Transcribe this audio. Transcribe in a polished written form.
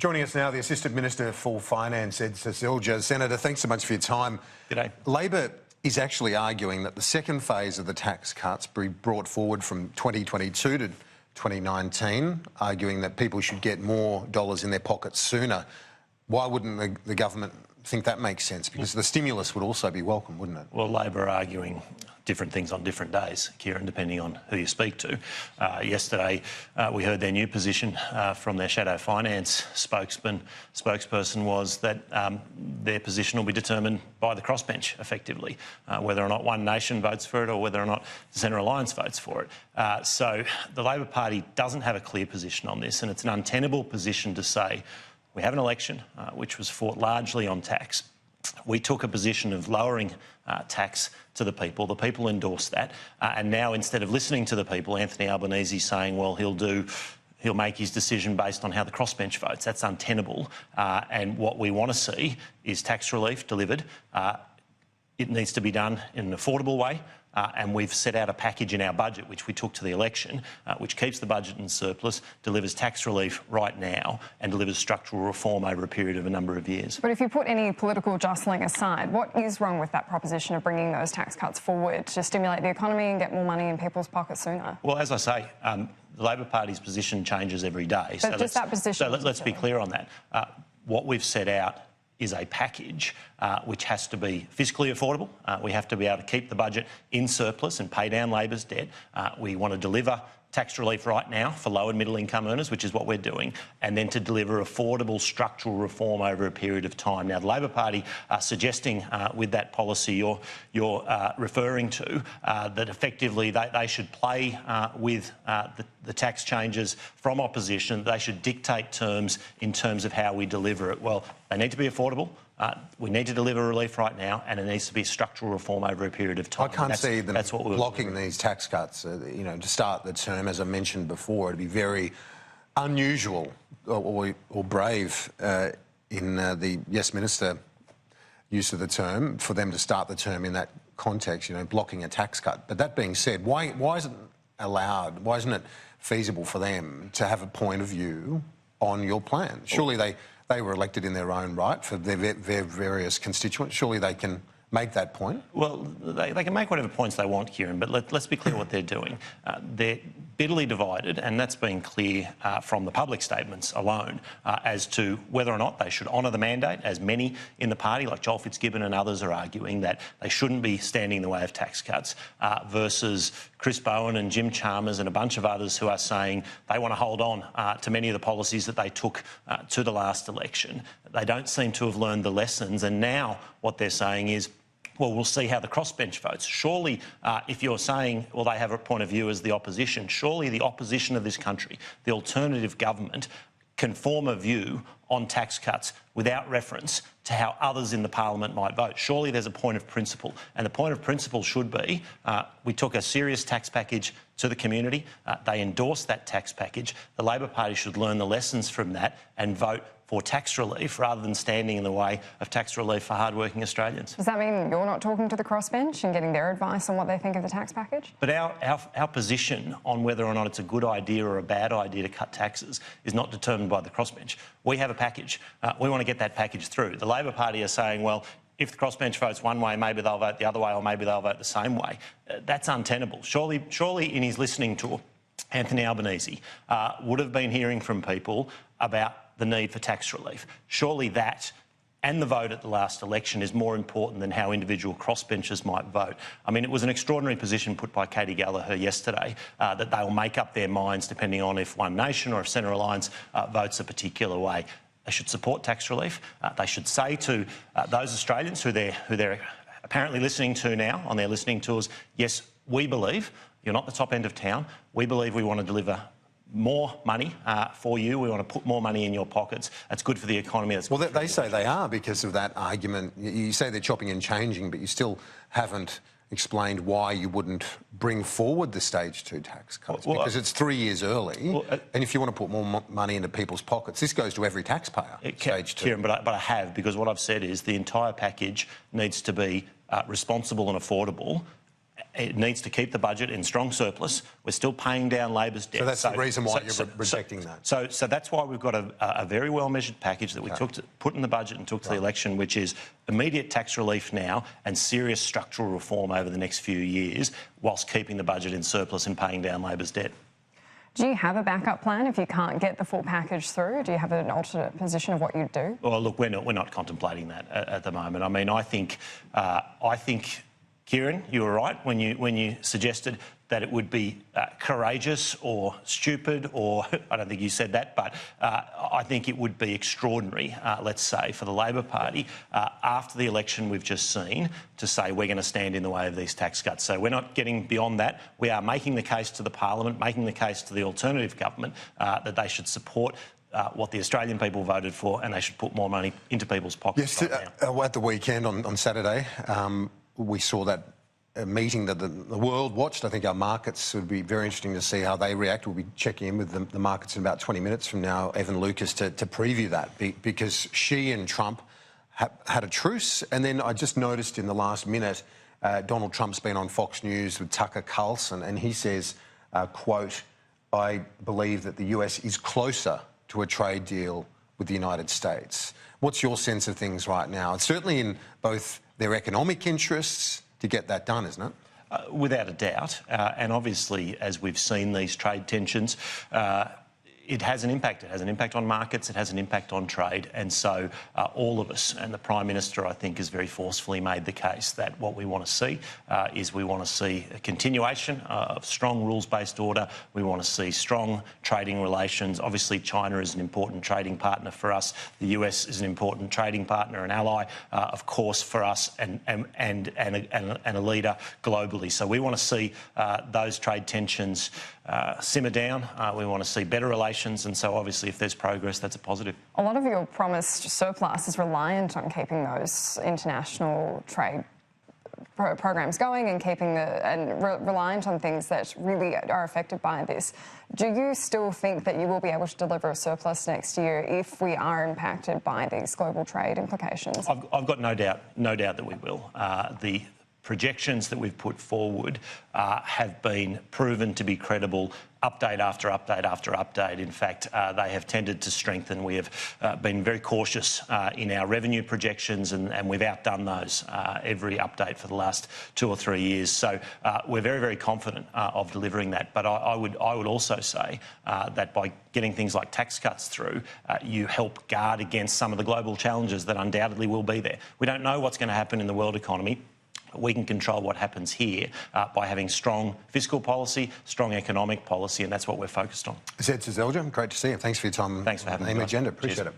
Joining us now, the Assistant Minister for Finance, Ed Seselja. Senator, thanks so much for your time. G'day. Labor is actually arguing that the second phase of the tax cuts be brought forward from 2022 to 2019, arguing that people should get more dollars in their pockets sooner. Why wouldn't the government think that makes sense? Because the stimulus would also be welcome, wouldn't it? Well, Labor are arguing different things on different days, Kieran, depending on who you speak to. Yesterday, we heard their new position from their shadow finance spokesperson was that their position will be determined by the crossbench, effectively, whether or not One Nation votes for it or whether or not the Centre Alliance votes for it. So the Labor Party doesn't have a clear position on this, and it's an untenable position to say we have an election which was fought largely on tax. We took a position of lowering tax to the people. The people endorsed that. And now, instead of listening to the people, Anthony Albanese saying, well, he'll make his decision based on how the crossbench votes. That's untenable. And what we want to see is tax relief delivered. It needs to be done in an affordable way. And we've set out a package in our budget, which we took to the election, which keeps the budget in surplus, delivers tax relief right now and delivers structural reform over a period of a number of years. But if you put any political jostling aside, what is wrong with that proposition of bringing those tax cuts forward to stimulate the economy and get more money in people's pockets sooner? Well, as I say, the Labor Party's position changes every day. But just that position. So let's be clear on that. What we've set out is a package which has to be fiscally affordable. We have to be able to keep the budget in surplus and pay down Labor's debt. We want to deliver tax relief right now for low and middle income earners, which is what we're doing, and then to deliver affordable structural reform over a period of time. Now, the Labor Party are suggesting with that policy you're referring to that effectively they should play with the tax changes from opposition. They should dictate terms in terms of how we deliver it. Well, they need to be affordable. We need to deliver relief right now, and it needs to be structural reform over a period of time. I can't see them blocking these tax cuts. To start the term, as I mentioned before, it'd be very unusual or brave in the Yes Minister use of the term for them to start the term in that context, blocking a tax cut. But that being said, why isn't it allowed? Why isn't it feasible for them to have a point of view on your plan? Surely they were elected in their own right for their various constituents. Surely they can make that point? Well, they can make whatever points they want, Kieran, but let's be clear what they're doing. They're bitterly divided, and that's been clear from the public statements alone as to whether or not they should honour the mandate, as many in the party, like Joel Fitzgibbon and others, are arguing that they shouldn't be standing in the way of tax cuts, versus Chris Bowen and Jim Chalmers and a bunch of others who are saying they want to hold on to many of the policies that they took to the last election. They don't seem to have learned the lessons, and now what they're saying is, well, we'll see how the crossbench votes. Surely, if you're saying, well, they have a point of view as the opposition, surely the opposition of this country, the alternative government, can form a view on tax cuts without reference to how others in the parliament might vote. Surely there's a point of principle, and the point of principle should be we took a serious tax package to the community. They endorsed that tax package. The Labor Party should learn the lessons from that and vote for tax relief rather than standing in the way of tax relief for hardworking Australians. Does that mean you're not talking to the crossbench and getting their advice on what they think of the tax package? But our position on whether or not it's a good idea or a bad idea to cut taxes is not determined by the crossbench. We have a package. We want to get that package through. The Labor Party are saying, well, if the crossbench votes one way, maybe they'll vote the other way, or maybe they'll vote the same way. That's untenable. Surely in his listening tour, Anthony Albanese would have been hearing from people about the need for tax relief. Surely that and the vote at the last election is more important than how individual crossbenchers might vote. I mean, it was an extraordinary position put by Katy Gallagher yesterday that they'll make up their minds depending on if One Nation or if Centre Alliance votes a particular way. They should support tax relief. They should say to those Australians who they're apparently listening to now on their listening tours, yes, we believe you're not the top end of town. We believe we want to deliver more money for you. We want to put more money in your pockets. That's good for the economy. Well, they say they are because of that argument. You say they're chopping and changing, but you still haven't explained why you wouldn't bring forward the stage 2 tax cuts, because it's 3 years early. And if you want to put more money into people's pockets, this goes to every taxpayer, stage 2. Kieran, but I have, because what I've said is the entire package needs to be responsible and affordable It needs to keep the budget in strong surplus. We're still paying down Labor's debt. So that's the reason why you're rejecting that? So that's why we've got a very well-measured package that we put in the budget and took to the election, which is immediate tax relief now and serious structural reform over the next few years, whilst keeping the budget in surplus and paying down Labor's debt. Do you have a backup plan if you can't get the full package through? Do you have an alternate position of what you'd do? Well, look, we're not contemplating that at the moment. I mean, I think, Kieran, you were right when you suggested that it would be courageous or stupid, or I don't think you said that, but I think it would be extraordinary, let's say, for the Labor Party after the election we've just seen to say we're going to stand in the way of these tax cuts. So we're not getting beyond that. We are making the case to the Parliament, making the case to the alternative government that they should support what the Australian people voted for, and they should put more money into people's pockets. Yes, at the weekend on Saturday, we saw that meeting that the world watched. I think our markets would be very interesting to see how they react. We'll be checking in with the markets in about 20 minutes from now, Evan Lucas, to preview that, because Xi and Trump had a truce. And then I just noticed in the last minute, Donald Trump's been on Fox News with Tucker Carlson, and he says, quote, "I believe that the US is closer to a trade deal with the United States." What's your sense of things right now? It's certainly in both their economic interests to get that done, isn't it? Without a doubt. And obviously, as we've seen these trade tensions, it has an impact. It has an impact on markets. It has an impact on trade. And so all of us, and the Prime Minister, I think, has very forcefully made the case that what we want to see is we want to see a continuation of strong rules-based order. We want to see strong trading relations. Obviously, China is an important trading partner for us. The US is an important trading partner and ally, of course, for us and a leader globally. So we want to see those trade tensions simmer down. We want to see better relations, and so obviously if there's progress, that's a positive. A lot of your promised surplus is reliant on keeping those international trade programs going and reliant on things that really are affected by this. Do you still think that you will be able to deliver a surplus next year if we are impacted by these global trade implications? I've got no doubt that we will. The projections that we've put forward have been proven to be credible, update after update after update. In fact, they have tended to strengthen. We have been very cautious in our revenue projections, and we've outdone those every update for the last 2 or 3 years. So we're very, very confident of delivering that. But I would also say that by getting things like tax cuts through, you help guard against some of the global challenges that undoubtedly will be there. We don't know what's going to happen in the world economy. We can control what happens here by having strong fiscal policy, strong economic policy, and that's what we're focused on. Zed Seselja, great to see you. Thanks for your time. Thanks for having me. AIM Agenda. Appreciate it.